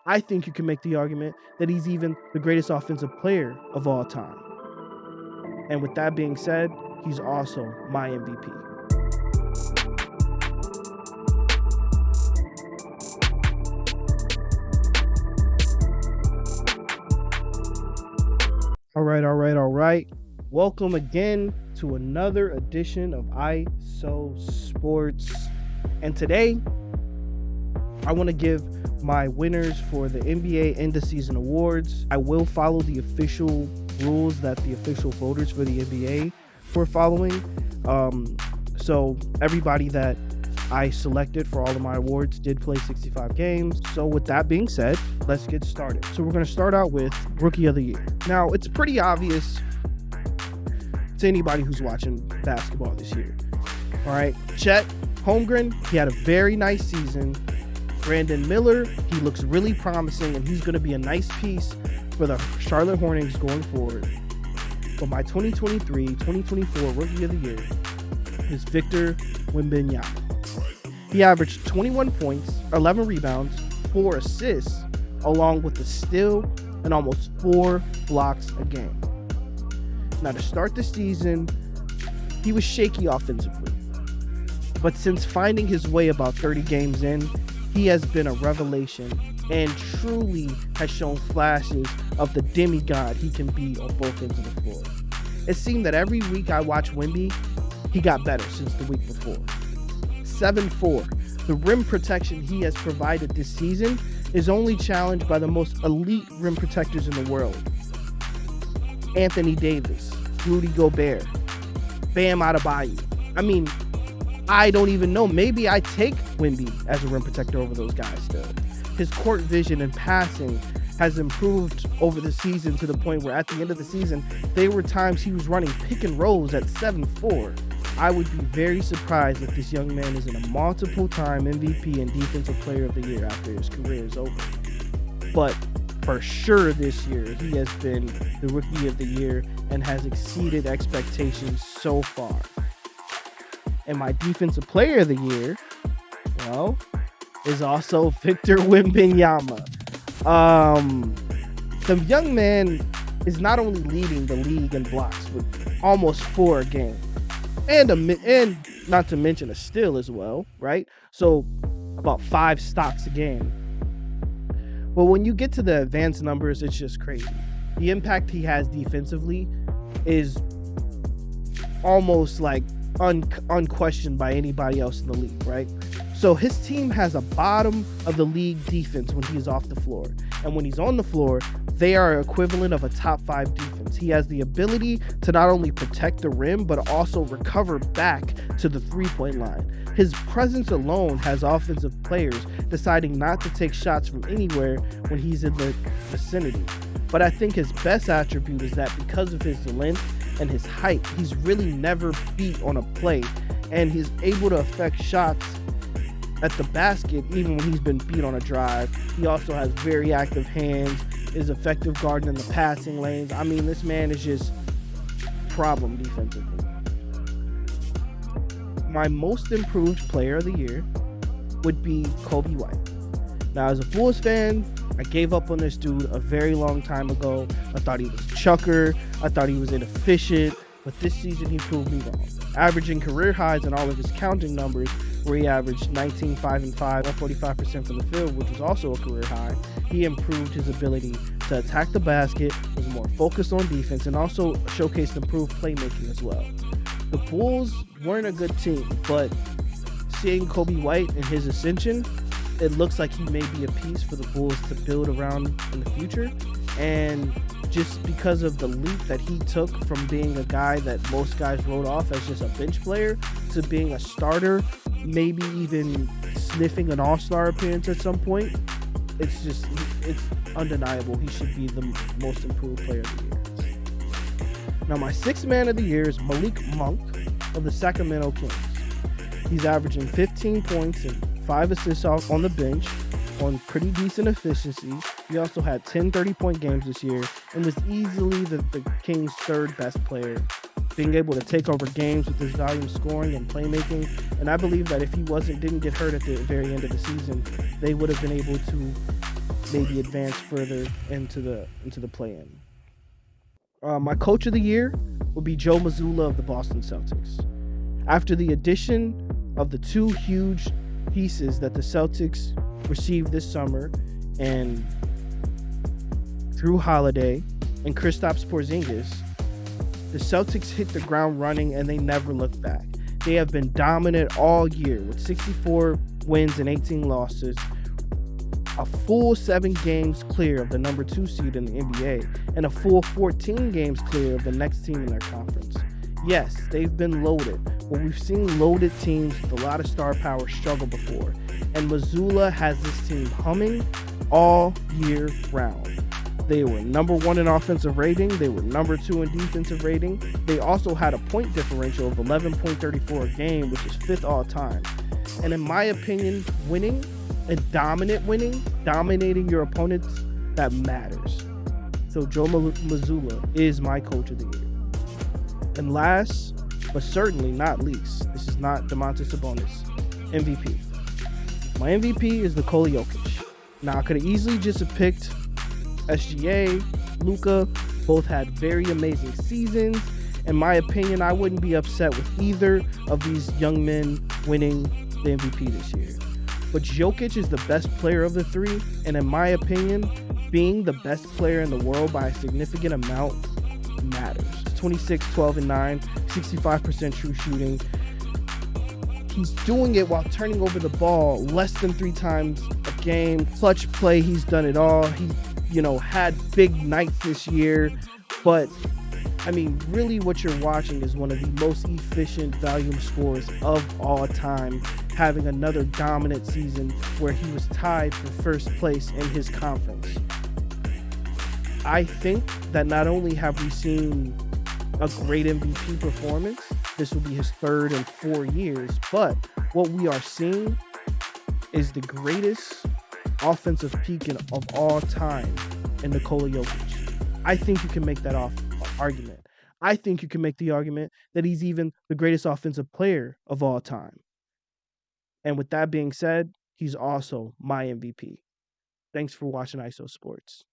I think you can make the argument that he's even the greatest offensive player of all time. And with that being said, he's also my MVP. All right. Welcome again to another edition of IsoSports. And today, I want to give my winners for the NBA End of Season Awards. I will follow the official rules that the official voters for the NBA were following. So everybody that I selected for all of my awards did play 65 games. So with that being said, let's get started. So we're going to start out with Rookie of the Year. Now, it's pretty obvious to anybody who's watching basketball this year. All right, Chet Holmgren, he had a very nice season. Brandon Miller, he looks really promising, and he's going to be a nice piece for the Charlotte Hornets going forward. But my 2023-2024 Rookie of the Year is Victor Wembanyama. He averaged 21 points, 11 rebounds, 4 assists, along with a steal and almost 4 blocks a game. Now, to start the season, he was shaky offensively. But since finding his way about 30 games in, he has been a revelation and truly has shown flashes of the demigod he can be on both ends of the floor. It seemed that every week I watched Wemby, he got better since the week before. 7-4. The rim protection he has provided this season is only challenged by the most elite rim protectors in the world. Anthony Davis, Rudy Gobert, Bam Adebayo. I mean, I don't even know. Maybe I take Wemby as a rim protector over those guys still. His court vision and passing has improved over the season to the point where at the end of the season, there were times he was running pick and rolls at 7-4. I would be very surprised if this young man isn't a multiple-time MVP and Defensive Player of the Year after his career is over. But for sure this year, he has been the Rookie of the Year and has exceeded expectations so far. And my Defensive Player of the Year, well, is also Victor Wembanyama. The young man is not only leading the league in blocks with almost 4 a game, and not to mention a steal as well, right? So about 5 stocks a game. But when you get to the advanced numbers, it's just crazy. The impact he has defensively is almost like unquestioned by anybody else in the league, right? So his team has a bottom of the league defense when he's off the floor. And when he's on the floor, they are equivalent of a top 5 defense. He has the ability to not only protect the rim, but also recover back to the 3-point line. His presence alone has offensive players deciding not to take shots from anywhere when he's in the vicinity. But I think his best attribute is that because of his length and his height, he's really never beat on a play, and he's able to affect shots at the basket even when he's been beat on a drive. He also has very active hands, is effective guarding in the passing lanes. I mean, this man is just problem defensively. My most improved player of the year would be Kobe White. Now, as a Bulls fan, I gave up on this dude a very long time ago. I thought he was a chucker. I thought he was inefficient. But this season, he proved me wrong. Averaging career highs in all of his counting numbers, where he averaged 19, 5 and 5, 145% from the field, which was also a career high. He improved his ability to attack the basket, was more focused on defense, and also showcased improved playmaking as well. The Bulls weren't a good team, but seeing Kobe White and his ascension, it looks like he may be a piece for the Bulls to build around in the future. And just because of the leap that he took from being a guy that most guys wrote off as just a bench player to being a starter, maybe even sniffing an all-star appearance at some point, it's undeniable. He should be the most improved player of the year. Now, my 6th man of the year is Malik Monk of the Sacramento Kings. He's averaging 15 points and 5 assists on the bench on pretty decent efficiency. He also had 10 30-point games this year and was easily the Kings' 3rd best player, being able to take over games with his volume scoring and playmaking. And I believe that if he didn't get hurt at the very end of the season, they would have been able to maybe advance further into the play-in. My coach of the year would be Joe Mazzulla of the Boston Celtics. After the addition of the two huge pieces that the Celtics received this summer, and Drew Holiday and Kristaps Porzingis, the Celtics hit the ground running and they never looked back. They have been dominant all year with 64 wins and 18 losses, a full 7 games clear of the number 2 seed in the NBA, and a full 14 games clear of the next team in their conference. Yes, they've been loaded, but we've seen loaded teams with a lot of star power struggle before, and Mazzulla has this team humming all year round. They were number 1 in offensive rating. They were number 2 in defensive rating. They also had a point differential of 11.34 a game, which is 5th all time. And in my opinion, winning and dominating your opponents, that matters. So Joe Mazzulla is my coach of the year. And last, but certainly not least, this is not Domantas Sabonis, MVP. My MVP is Nikola Jokic. Now, I could have easily just have picked SGA, Luka. Both had very amazing seasons. In my opinion, I wouldn't be upset with either of these young men winning the MVP this year. But Jokic is the best player of the three, and in my opinion, being the best player in the world by a significant amount matters. 26, 12, and 9, 65% true shooting. He's doing it while turning over the ball less than 3 times a game. Clutch play, he's done it all. He, had big nights this year, but I mean, really what you're watching is one of the most efficient volume scorers of all time, having another dominant season where he was tied for first place in his conference. I think that not only have we seen a great MVP performance, this will be his 3rd in 4 years, but what we are seeing is the greatest offensive peak of all time in Nikola Jokic. I think you can make that argument. I think you can make the argument that he's even the greatest offensive player of all time. And with that being said, he's also my MVP. Thanks for watching IsoSports.